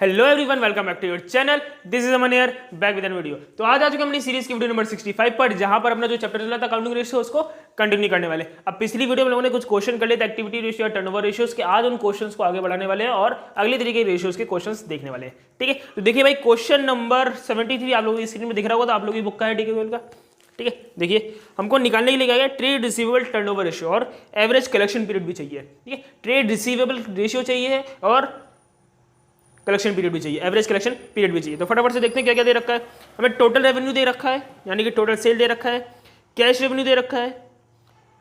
Hello everyone, welcome back to your channel. This is Aman here, back with an video. तो आज आ चुके अपनी series की वीडियो नंबर 65 पर, जहां पर अपना जो चैप्टर चला था अकाउंटिंग रेशियो उसको कंटिन्यू करने वाले। अब पिछली वीडियो में लोगों ने कुछ क्वेश्चन कर लिए थे एक्टिविटी रेशियो और टर्नओवर रेशियोज के। आज उन क्वेश्चंस को आगे बढ़ाने वाले हैं और अगले तरीके के रेशियोज के क्वेश्चंस देखने वाले हैं। ठीक है, तो देखिए भाई, क्वेश्चन नंबर 73 आप लोगों की स्क्रीन में दिख रहा होगा, तो आप लोगों की बुक का है, ठीक है, का। ठीक है, देखिए हमको निकालने के लिए क्या है, ट्रेड रिसीवेबल टर्नओवर रेशियो और एवरेज कलेक्शन पीरियड भी चाहिए। ठीक है, ट्रेड रिसीवेबल रेशियो चाहिए और कलेक्शन पीरियड भी चाहिए, एवरेज कलेक्शन पीरियड भी चाहिए। तो फटाफट से देखते हैं क्या क्या दे रखा है। हमें टोटल रेवेन्यू दे रखा है, यानी कि टोटल सेल दे रखा है। कैश रेवेन्यू दे रखा है,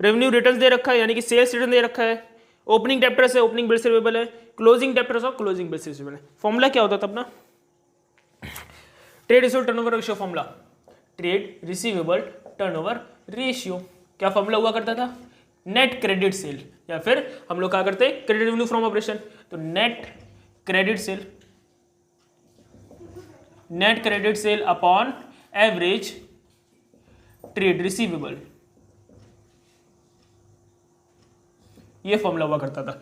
रेवेन्यू रिटर्न्स दे रखा है, यानी कि सेल्स रिटर्न दे रखा है। ओपनिंग डेप्टर्स है, ओपनिंग बिल्स रिसीवेबल है। क्लोजिंग डेप्टर्स और क्लोजिंग बिल्स रिसीवेबल है। फॉर्मूला क्या होता था अपना trade receivable turnover ratio? Formula trade receivable turnover ratio क्या फॉर्मूला हुआ करता था? नेट क्रेडिट सेल, या फिर हम लोग क्या करते हैं, क्रेडिट रेवेन्यू फ्रॉम ऑपरेशन। तो net credit cell upon average trade receivable, ये फॉर्मूला हुआ करता था।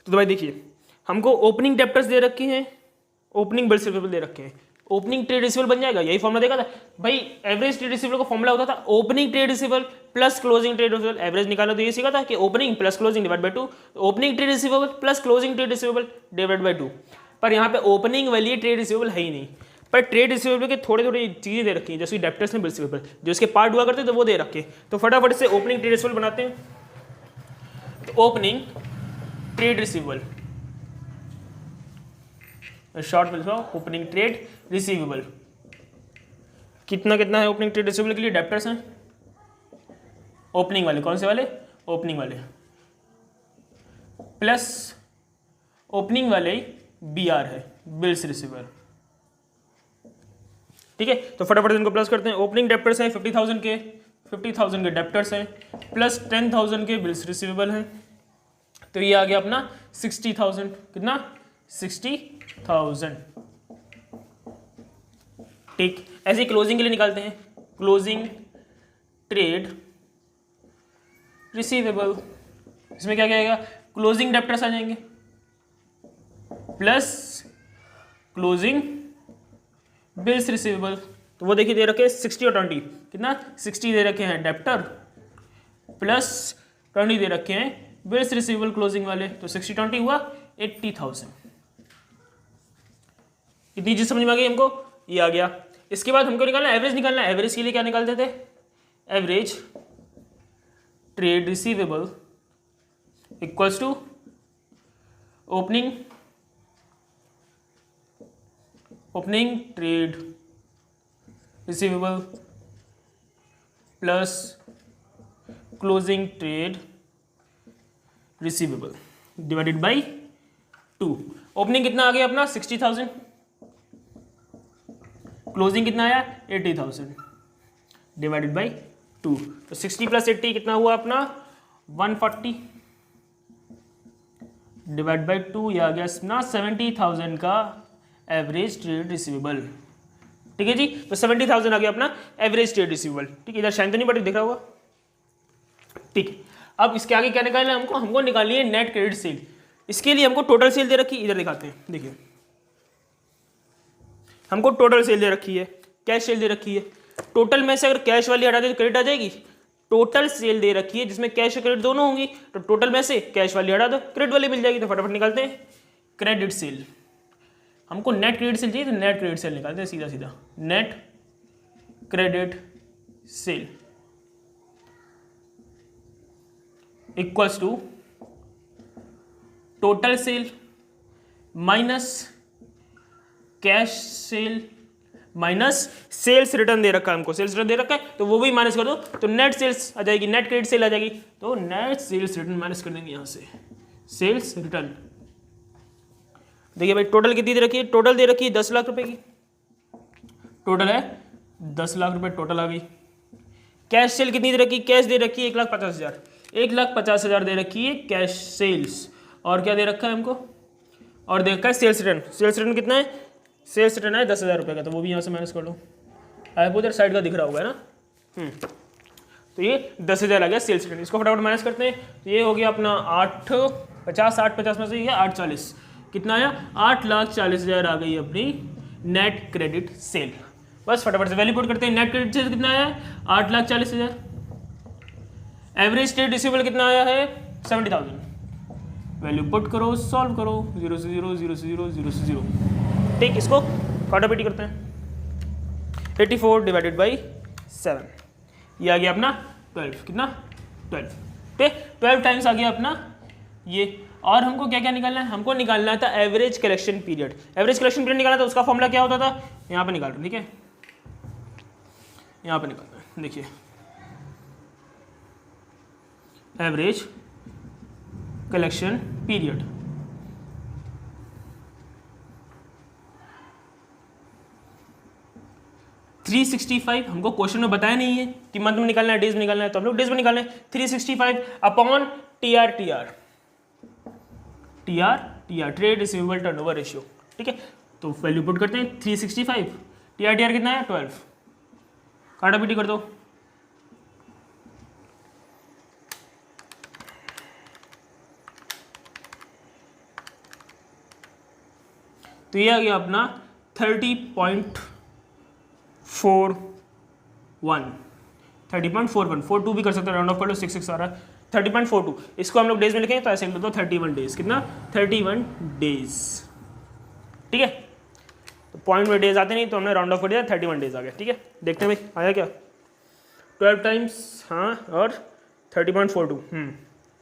तो भाई देखिए, हमको ओपनिंग डेप्टर्स दे रखे हैं, ओपनिंग बिल्स रिसीवेबल दे रखे हैं। ओपनिंग ट्रेड रिसीवेबल बन जाएगा, यही फॉर्मूला देखा था भाई। एवरेज ट्रेड रिसीवेबल का फॉर्मूला होता था opening trade receivable plus closing trade receivable. Average निकालना तो ये सीखा था कि opening plus closing divide by 2, opening trade receivable plus closing trade receivable divide by 2। पर यहाँ पे ओपनिंग वाली ट्रेड रिसीवेबल है ही नहीं, पर ट्रेड रिसीवेबल के थोड़े थोड़ी चीजें दे रखी हैं, जैसे डेप्टर्स में बिल रिसीवेबल, जो इसके पार्ट हुआ करते थे वो दे रखे। तो फटाफट से ओपनिंग ट्रेड रिसीवेबल बनाते हैं। तो ओपनिंग ट्रेड रिसीवेबल, शॉर्ट में ओपनिंग ट्रेड रिसीवेबल कितना कितना है ओपनिंग ट्रेड रिसीवेबल के लिए? डेप्टर्स हैं ओपनिंग वाले, कौन से वाले? ओपनिंग वाले, प्लस ओपनिंग वाले BR है, बिल्स रिसीवेबल। ठीक है, तो फटाफट इनको प्लस करते हैं। ओपनिंग डेप्टर्स हैं 50,000 के डेप्टर्स हैं, प्लस 10,000 के बिल्स रिसीवेबल हैं। तो ये आ गया अपना 60,000। कितना? 60,000। ठीक, ऐसे ही क्लोजिंग के लिए निकालते हैं। क्लोजिंग ट्रेड रिसीवेबल, इसमें क्या क्या आएगा? क्लोजिंग डेप्टर्स आ जाएंगे प्लस क्लोजिंग बिल्स रिसीवेबल। तो वो देखिए दे रखे हैं 60 और 20। कितना? 60 दे रखे हैं डेप्टर, प्लस 20 दे रखे हैं बिल्स रिसीवेबल क्लोजिंग वाले। तो 60-20 हुआ 80,000। कितनी चीज समझ में आ गई हमको? ये आ गया। इसके बाद हमको निकालना एवरेज निकालना है। एवरेज के लिए क्या निकालते थे? Average trade receivable equals to opening trade receivable plus closing trade receivable divided by 2। Opening कितना आ गया अपना? 60,000। क्लोजिंग कितना आया? 80,000 डिवाइडेड बाय 2। तो 60 प्लस 80 कितना हुआ अपना? 140 डिवाइड बाय 2, ये आ गया अपना 70,000 का एवरेज ट्रेड रिसीवेबल। ठीक है जी, तो 70,000 आ गया अपना एवरेज ट्रेड रिसीवेबल। ठीक है, इधर शाइन तो नहीं बट दिख रहा होगा। ठीक है, अब इसके आगे क्या निकालना है हमको निकालनी है नेट क्रेडिट सेल। इसके लिए हमको टोटल सेल दे रखी, इधर दिखाते हैं। देखिए, हमको टोटल सेल दे रखी है, कैश सेल दे रखी है। टोटल में से अगर कैश वाली हटा दे तो क्रेडिट आ जाएगी। टोटल सेल दे रखी है जिसमें कैश और क्रेडिट दोनों होंगी, तो टोटल में से कैश वाली हटा दो, क्रेडिट वाली मिल जाएगी। तो फटाफट निकालते हैं क्रेडिट सेल। हमको नेट क्रेडिट सेल चाहिए, तो नेट क्रेडिट सेल निकालते हैं सीधा सीधा। Net credit sale equals to total sale minus cash sale minus sales return दे रखा है हमको। सेल्स रिटर्न दे रखा है तो वो भी माइनस कर दो, तो नेट सेल्स आ जाएगी, नेट क्रेडिट सेल आ जाएगी। तो नेट सेल्स रिटर्न माइनस कर देंगे यहां से, सेल्स रिटर्न। देखिए भाई, टोटल कितनी दे रखी है? टोटल दे रखी है 10 लाख रुपए की। टोटल है 10 लाख रुपए टोटल आ गई। कैश सेल कितनी दे रखी? कैश दे रखी है 1,50,000। 1,50,000 दे रखी है कैश सेल्स। और क्या दे रखा है हमको? और दे रखा है सेल्स रिटर्न। सेल्स रिटर्न कितना है? सेल्स रिटर्न है 10,000 रुपये का, तो वो भी यहाँ से माइनस कर लो। आप उधर साइड का दिख रहा होगा ना। तो ये 10,000 आ गया सेल्स रिटर्न। इसको फटाफट माइनस करते हैं। तो ये हो गया अपना 850 में से ये 840, कितना आया 8,40,000 आ गई अपनी नेट क्रेडिट सेल। बस फटाफट से वैल्यू पुट करते हैं। नेट क्रेडिट सेल कितना आया 8,40,000। एवरेज ट्रेड रिसीवेबल कितना आया है 70,000। वैल्यू पुट करो, सॉल्व करो, 0 से 0 0 से 0 0 से 0। ठीक, इसको काटापीटी करते हैं। 84 डिवाइडेड बाई 7, ये आ गया अपना 12। कितना 12। ठीक, 12 टाइम्स आ गया अपना ये। और हमको क्या क्या निकालना है, हमको निकालना था average collection period. Average collection period निकालना था, उसका फॉर्मूला क्या होता था, यहाँ पे निकाल रहे हैं। ठीक है, यहाँ पे निकालना है, देखिए एवरेज कलेक्शन पीरियड। हमको क्वेश्चन में बताया नहीं है कि मंथ में निकालना है, डेज में निकालना है, तो हम लोग डेज में निकालना है। 365 upon TR trade receivable turnover ratio. ठीक है, तो वैल्यू पुट करते हैं 365, टीआर कितना है 12, काटापीटी कर दो। तो ये आ गया अपना 30.41 42 भी कर सकते हैं, राउंड ऑफ कर लो, 66 आ रहा है 30.42। इसको हम लोग डेज में लिखेंगे तो ऐसे लिख दो 31 डेज। कितना 31 डेज। ठीक है, तो पॉइंट में डेज आते नहीं तो हमने राउंड ऑफ कर दिया, 31 डेज आ गया। ठीक है, देखते हैं भाई आया क्या 12 टाइम्स, हाँ, और 30.42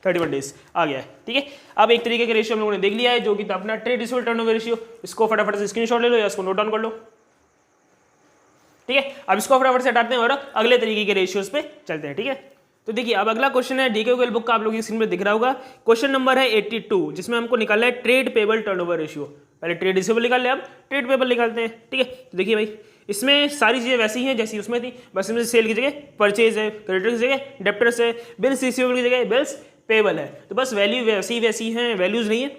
31 डेज आ गया है। ठीक है, अब एक तरीके के रेशियो हम लोगों ने देख लिया है जो कि था अपना ट्रेड रिसीवेबल टर्नओवर रेशियो। इसको फटाफट से स्क्रीनशॉट ले लो या इसको नोट डाउन कर लो। ठीक है, अब इसको फटाफट से हटाते हैं और अगले तरीके के रेशियोज पे चलते हैं। ठीक है, तो देखिए अब अगला क्वेश्चन है डीके गूगल बुक का, आप लोगों की स्क्रीन पे दिख रहा होगा। क्वेश्चन नंबर है 82, जिसमें हमको निकालना है ट्रेड पेबल टर्नओवर रेशियो। पहले ट्रेड रिसीवेबल निकाल ले, अब ट्रेड पेबल निकालते हैं। ठीक है, तो देखिए भाई इसमें सारी चीज़ें वैसी हैं जैसी उसमें थी, बस इसमें सेल की जगह परचेज है, क्रेडिटर की जगह डेप्टर्स है, बिल्स रिसीवेबल की जगह बिल्स पेबल है। तो बस वैल्यू वैसी हैं, वैल्यूज नहीं है।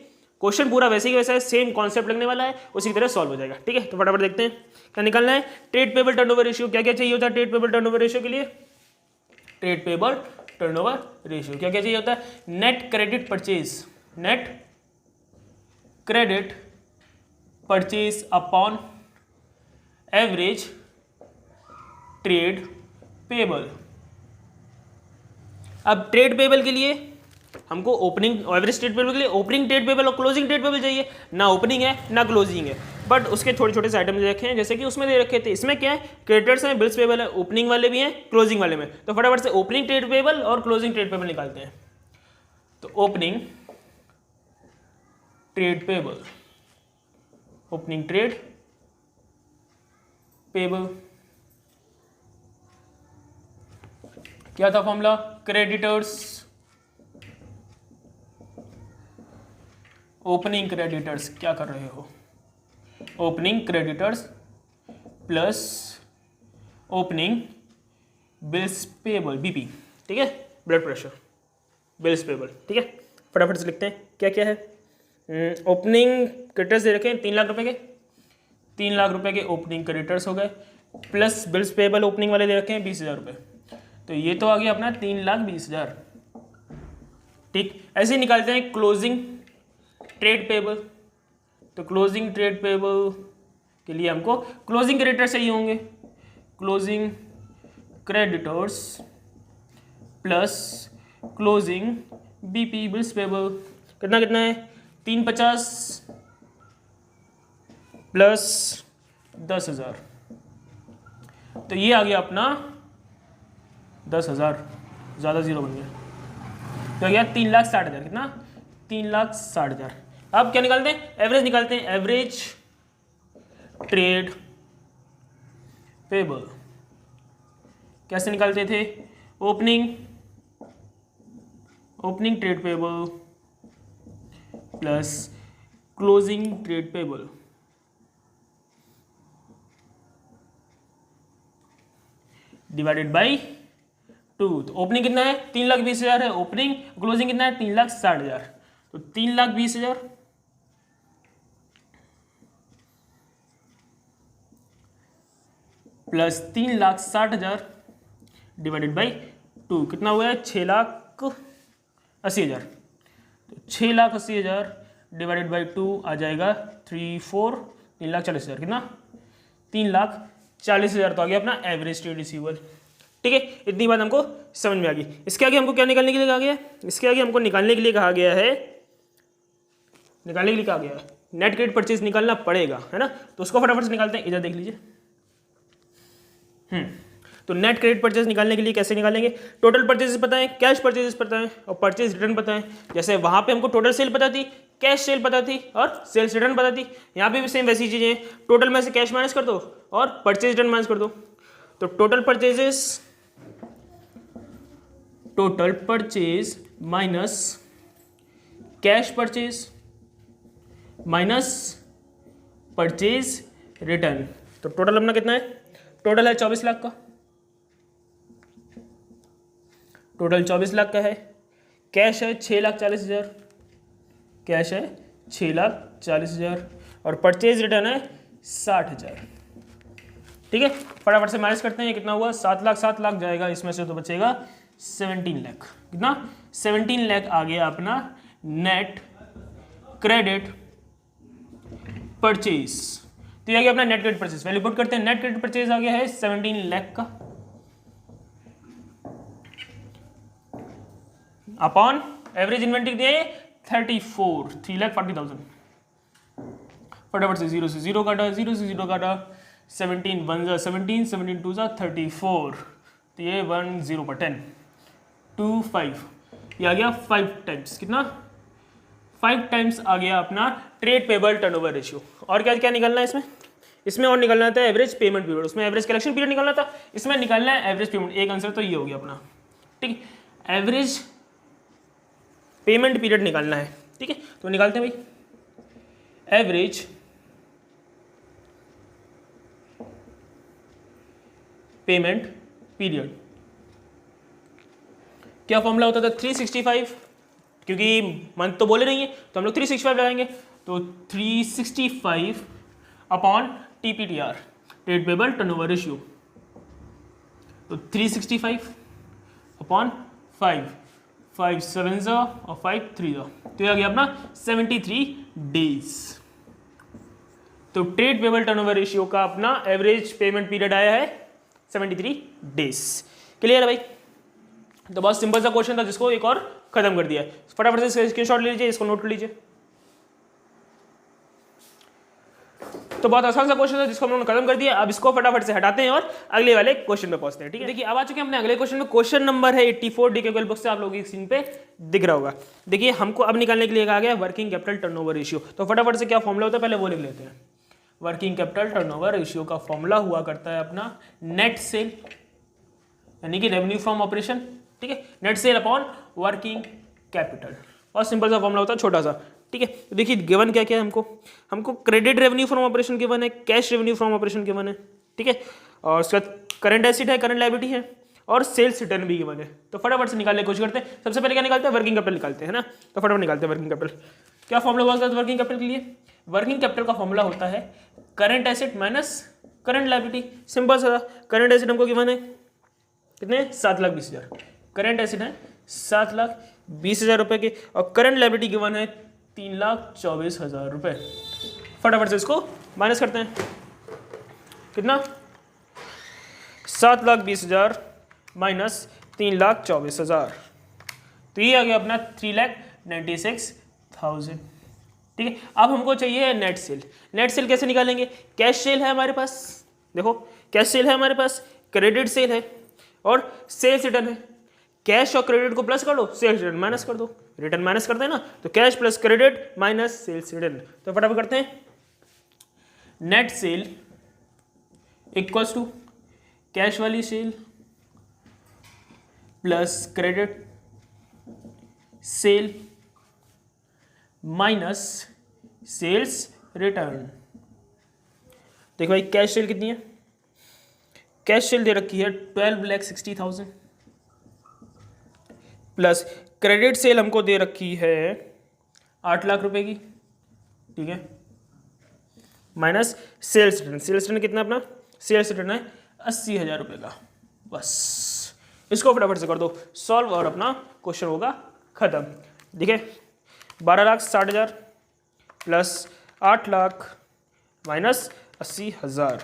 क्वेश्चन पूरा वैसे ही वैसा है, सेम कॉन्सेप्ट लगने वाला है, उसी की तरह सॉल्व हो जाएगा। ठीक है, तो फटाफट देखते हैं क्या निकालना है। ट्रेड पेबल टर्नओवर रेशियो क्या क्या चाहिए होता है ट्रेड पेबल टर्नओवर रेशियो के लिए। ट्रेड पेबल टर्नओवर रेशियो क्या क्या चाहिए होता है, net credit purchase upon average trade payable. अब ट्रेड पेबल के लिए हमको ओपनिंग, एवरेज ट्रेड पेबल के लिए ओपनिंग ट्रेड पेबल और क्लोजिंग ट्रेड पेबल चाहिए। ना ओपनिंग है ना क्लोजिंग है, बट उसके छोटे छोटे से आइटम रखे हैं, जैसे कि उसमें दे रखे थे। इसमें क्या है, क्रेडिटर्स हैं, बिल्स पेबल है, ओपनिंग वाले भी हैं, क्लोजिंग वाले में। तो फटाफट से ओपनिंग ट्रेड पेबल और क्लोजिंग ट्रेड पेबल निकालते हैं। तो opening trade payable, opening trade payable क्या था फॉर्मूला, क्रेडिटर्स, ओपनिंग क्रेडिटर्स, क्या कर रहे हो, opening creditors plus opening bills payable, BP. ठीक है, ब्लड प्रेशर, बिल्स पेबल। ठीक है, फटाफट से लिखते हैं क्या क्या है। ओपनिंग क्रेडिटर्स दे रखे हैं 3 लाख रुपए के, 3 लाख रुपए के ओपनिंग क्रेडिटर्स हो गए, प्लस बिल्स पेबल ओपनिंग वाले दे रखे हैं 20,000 रुपये। तो ये तो आ गया अपना 3,20,000। ठीक, ऐसे ही निकालते हैं क्लोजिंग ट्रेड पेबल। तो क्लोजिंग ट्रेड पेबल के लिए हमको क्लोजिंग क्रेडिटर्स चाहिए होंगे, closing creditors plus closing BP bills payable. कितना कितना है 350 प्लस 10,000। तो ये आ गया अपना 10,000, ज़्यादा जीरो बन गया, तो आ गया 3,60,000। कितना 3,60,000। अब क्या निकालते हैं, एवरेज निकालते हैं। एवरेज ट्रेड पेबल कैसे निकालते थे, opening trade payable plus closing trade payable divided by 2। तो ओपनिंग कितना है 3,20,000 है ओपनिंग, क्लोजिंग कितना है 3,60,000। तो 3,20,000 प्लस 3,60,000 डिवाइडेड बाई 2 कितना हुआ है 6,80,000। तो 6,80,000 डिवाइडेड बाई 2 आ जाएगा 3,40,000 कितना 3,40,000 तो आ गया अपना एवरेज ट्रेड रिसीवेबल। ठीक है, इतनी बात हमको समझ में आ गई। इसके आगे हमको क्या निकालने के लिए कहा गया है? इसके आगे हमको निकालने के लिए कहा गया है नेट क्रेडिट परचेज निकालना पड़ेगा, है ना। तो उसको फटाफट से निकालते हैं, इधर देख लीजिए। तो नेट क्रेडिट परचेज निकालने के लिए कैसे निकालेंगे? टोटल परचेजेस पता है, कैश परचेजेस पता है और परचेज रिटर्न पता है। जैसे वहां पे हमको टोटल सेल पता थी, कैश सेल पता थी और सेल्स रिटर्न पता थी, यहाँ पे भी सेम वैसी चीजें हैं। टोटल में से कैश माइनस कर दो और परचेज रिटर्न माइनस कर दो। तो total purchase minus cash purchase minus purchase return. तो टोटल अपना कितना है? टोटल है 24 लाख का, टोटल 24 लाख का है। कैश है 6,40,000, कैश है 6,40,000 और परचेज रिटर्न है 60,000। ठीक है, फटाफट से माइनस करते हैं। कितना हुआ? 7 लाख जाएगा इसमें से, तो बचेगा 17 लाख। कितना? 17 लाख आ गया अपना नेट क्रेडिट परचेज। तो ये आ गया अपना net credit purchase. Value put करते हैं, नेट क्रेडिट परचेज आ गया है 17 लाख का अपॉन एवरेज इन्वेंट्री दिए 34, 3,40,000। फटाफट से 0 से 0 काटा, 0 से 0 काटा, 17 1 जा 17, 17 2 जा 34, तो ये 1 0 पर 10 2 5, ये आ गया 5 टाइम्स। कितना? 5 टाइम्स आ गया अपना ट्रेड पेबल टर्नओवर रेशियो। और क्या क्या निकलना है इसमें? इसमें और निकलना था एवरेज पेमेंट पीरियड, उसमें एवरेज कलेक्शन पीरियड निकलना था, इसमें निकलना है एवरेज पेमेंट। एक आंसर तो ये हो गया अपना। ठीक है, एवरेज पेमेंट पीरियड निकालना है। ठीक है, तो निकालते हैं भाई। एवरेज पेमेंट पीरियड क्या फॉर्मूला होता था? 365, क्योंकि मंथ तो बोले नहीं है तो हम लोग 365 लगाएंगे। तो 365 upon TPTR, trade payable turnover ratio. तो 365 अपॉन 5, 5 7 जा और 5 3 जा, तो ये आ गया अपना 73 डेज। तो ट्रेड पेबल टर्नओवर रेशियो का अपना एवरेज पेमेंट पीरियड आया है 73 डेज। क्लियर है भाई? तो बहुत सिंपल सा क्वेश्चन था जिसको एक और खत्म कर दिया है। फटाफट से स्क्रीनशॉट ले लीजिए, इसको नोट कर लीजिए। तो बहुत आसान सा क्वेश्चन था जिसको हम लोगों ने खत्म कर दिया। अब इसको फटाफट से हटाते हैं और अगले वाले क्वेश्चन पे पहुंचते हैं। ठीक है, देखिए अब आ चुके हैं अपने अगले क्वेश्चन में। क्वेश्चन नंबर है 84, डीके क्वेल बुक से आप लोगों की स्क्रीन पे दिख रहा होगा। देखिए हमको अब निकालने के लिए कहा गया वर्किंग कैपिटल टर्नओवर रेशियो। तो फटाफट से क्या फॉर्मूला होता है पहले वो लिख लेते हैं। वर्किंग कैपिटल टर्नओवर रेशियो का फॉर्मूला हुआ करता है अपना नेट सेल, यानी कि रेवेन्यू फ्रॉम ऑपरेशन। ठीक है, net sale upon working capital. बहुत सिंपल सा फॉर्मूला होता है, छोटा सा। ठीक है, तो देखिए गिवन क्या क्या है हमको credit revenue from operation given है, cash revenue from operation given है। ठीक है, और उसके बाद करंट एसेट है, करंट लायबिलिटी है और सेल्स रिटर्न भी गिवन है। तो फटाफट से निकालने की कोशिश करते हैं। सबसे पहले क्या निकालते हैं? वर्किंग कैपिटल निकालते हैं ना। तो फटाफट निकालते हैं वर्किंग कैपिटल। क्या फॉर्मूला हुआ वर्किंग कैपिटल के लिए? वर्किंग कैपिटल का फॉर्मूला होता है current asset minus current liability. Simple सा, करंट एसेट हमको गिवन है कितने? 7,20,000। करंट एसेट है 7,20,000 रुपए के और करंट लायबिलिटी गिवन है 3,24,000 रुपए। फटाफट से इसको माइनस करते हैं। कितना? 7,20,000 माइनस 3,24,000, तो ये आ गया अपना 3,96,000। ठीक है, अब हमको चाहिए नेट सेल। नेट सेल कैसे निकालेंगे? कैश सेल है हमारे पास, देखो कैश सेल है हमारे पास, क्रेडिट सेल है और सेल्स रिटर्न है। कैश और क्रेडिट को प्लस कर दो, सेल्स रिटर्न माइनस कर दो। रिटर्न माइनस करते हैं ना, तो cash plus credit minus sales return. तो फटाफट करते हैं। Net sale equals to cash वाली sale plus credit sale minus sales return. देखो भाई कैश सेल कितनी है? कैश सेल दे रखी है 12,60,000 प्लस क्रेडिट सेल हमको दे रखी है 8 लाख रुपए की। ठीक है, minus sales return. Sales return कितना अपना? सेल्स रिटर्न है 80,000 रुपए का। बस इसको फटाफट से कर दो सॉल्व और अपना क्वेश्चन होगा खत्म। ठीक है, 12,60,000 प्लस 8 लाख माइनस 80,000,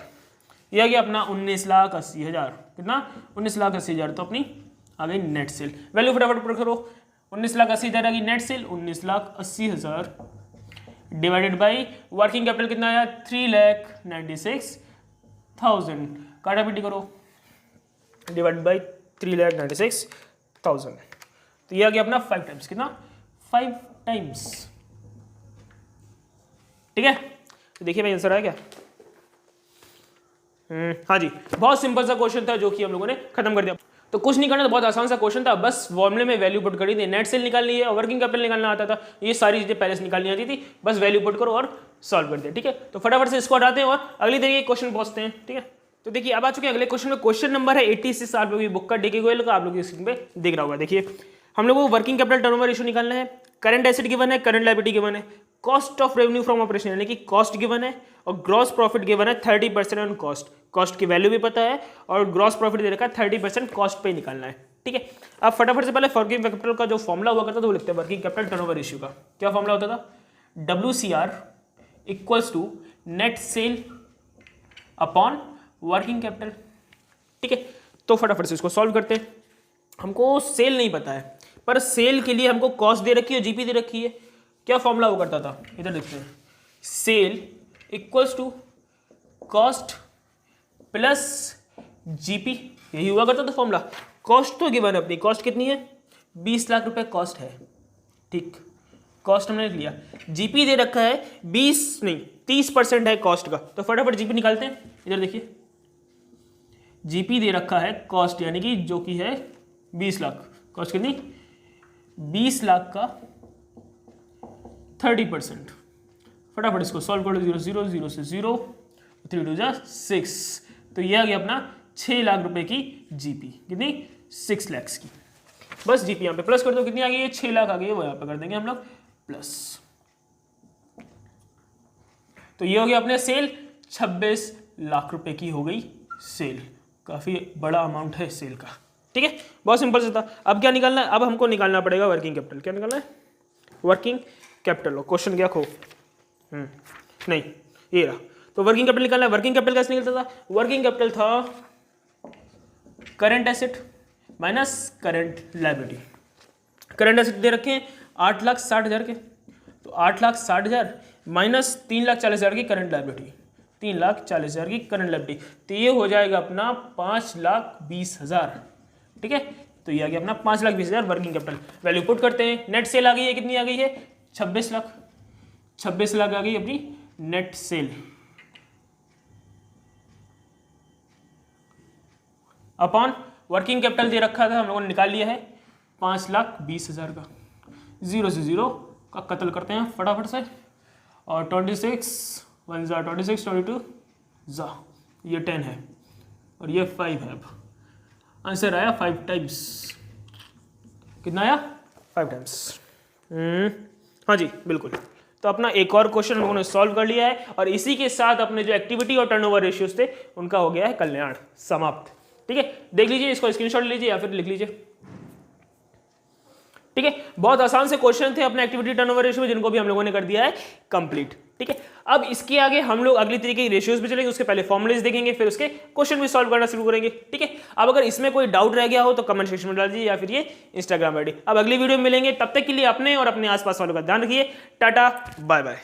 ये आ गया अपना 19,80,000। कितना? 19,80,000। तो अपनी आ गई नेट सेल। वैल्यू फटाफट पुट करो। 19,80,000 आ गई net cell. 19,80,000 divided by working capital कितना आया? 3,96,000। काटा पीटी करो, डिवाइडेड बाई 3,96,000। तो ये आ गया अपना 5 टाइम्स। कितना? 5 टाइम्स। ठीक है, तो देखिए भाई आंसर आया क्या? हाँ जी, बहुत सिंपल सा क्वेश्चन था जो कि हम लोगों ने खत्म कर दिया। तो कुछ नहीं करना था, बहुत आसान सा क्वेश्चन था, बस फॉर्मूले में वैल्यू पुट करी थी, नेट सेल निकालनी है और वर्किंग कैपिटल निकालना आता था, ये सारी चीजें पहले से निकालनी आती थी, बस वैल्यू पुट करो और सॉल्व कर दिया। ठीक है, तो फटाफट से इसको हटाते हैं और अगली तरीके के क्वेश्चन पहुंचते हैं। ठीक है, तो देखिए अब आ चुके हैं अगले क्वेश्चन में। क्वेश्चन नंबर है 86, आप लोगों की बुक का डीके गोयल का, आप लोग स्क्रीन पे दिख रहा होगा। देखिए हम लोगों को वर्किंग कैपिटल टर्नओवर रेशियो निकालना है, करंट एसेट गिवन है, करंट लायबिलिटी गिवन है, cost of revenue from operation यानी कि कॉस्ट गिवन है, और ग्रॉस प्रॉफिट गिवन है 30% ऑन कॉस्ट। कॉस्ट की वैल्यू भी पता है और ग्रॉस प्रॉफिट दे रखा है 30% कॉस्ट पे निकालना है। ठीक है, अब फटाफट से पहले वर्किंग कैपिटल का जो फॉर्मूला हुआ करता था वो लिखते हैं, वर्किंग कैपिटल टर्नओवर रेशियो का क्या फॉर्मूला होता था? WCR equals to net sale upon working capital. ठीक है, तो फटाफट से इसको सॉल्व करते हैं। हमको सेल नहीं पता है, पर सेल के लिए हमको कॉस्ट दे रखी है, जीपी दे रखी है। क्या फॉर्मूला हुआ करता था? इधर देखते हैं, sale equals to cost plus GP, यही हुआ करता था फॉर्मूला। कॉस्ट तो गिवन है अपनी, कॉस्ट कितनी है? 20 लाख रुपए कॉस्ट है। ठीक, कॉस्ट हमने लिख लिया। जीपी दे रखा है 20 नहीं 30% है कॉस्ट का, तो फटाफट जीपी निकालते हैं। इधर देखिए, जीपी दे रखा है कॉस्ट यानी कि जो कि है 20 लाख, कॉस्ट कितनी? 20 लाख का 30%। फटाफट इसको सॉल्व कर दो, 0 0 से 0, 3 2 6, तो ये आ गया अपना 6 लाख रुपए की जीपी। कितनी? 6 लाख की। बस जीपी यहाँ पे प्लस कर दो, कितनी आ गई है? 6 लाख आ गई है, वो यहाँ पे कर देंगे हम लोग प्लस। तो ये हो गया अपने सेल, 26 लाख रुपए की हो गई सेल। काफी बड़ा अमाउंट है सेल का। ठीक है, बहुत सिंपल से था। अब क्या निकालना है? अब हमको निकालना पड़ेगा वर्किंग कैपिटल। क्या निकालना है? Working capital. क्वेश्चन क्या खो नहीं, ये रहा। तो वर्किंग कैपिटल निकालना है। वर्किंग कैपिटल कैसे निकलता था? वर्किंग कैपिटल था current asset minus current liability. Current asset दे रखे हैं 8,60,000 के, तो 8,60,000 माइनस 3,40,000 की करंट लायबिलिटी, 3,40,000 की करंट लायबिलिटी, तो ये हो जाएगा अपना 5,20,000। ठीक है, तो ये आ गया अपना 5,20,000 वर्किंग कैपिटल। वैल्यू पुट करते हैं। नेट सेल आ गई है, कितनी आ गई है? 26 लाख। 26 लाख आ गई अपनी net sale upon working capital दे रखा था, हम लोगों ने निकाल लिया है 5,20,000 का। 0 से 0 का कत्ल करते हैं फटाफट से, और 26 1 जा 26 22 जा, ये 10 है और ये 5 है। अब आंसर आया 5 टाइम्स। कितना आया? 5 टाइम्स। हाँ जी बिल्कुल। तो अपना एक और क्वेश्चन हम लोगों ने सॉल्व कर लिया है, और इसी के साथ अपने जो एक्टिविटी और टर्नओवर रेशियोज थे उनका हो गया है कल्याण समाप्त। ठीक है, देख लीजिए, इसको स्क्रीनशॉट लीजिए या फिर लिख लीजिए। ठीक है, बहुत आसान से क्वेश्चन थे अपने एक्टिविटी टर्नओवर रेशियो, जिनको भी हम लोगों ने कर दिया है कंप्लीट। ठीक है, अब इसके आगे हम लोग अगली तरीके की रेशियोज पे चलेंगे, उसके पहले फॉर्मुलेज देखेंगे, फिर उसके क्वेश्चन भी सॉल्व करना शुरू करेंगे। ठीक है, अब अगर इसमें कोई डाउट रह गया हो तो कमेंट सेक्शन में डाल दीजिए या फिर ये इंस्टाग्राम आईडी। अब अगली वीडियो में मिलेंगे, तब तक के लिए अपने और अपने आसपास वालों का ध्यान रखिए। Tata bye bye.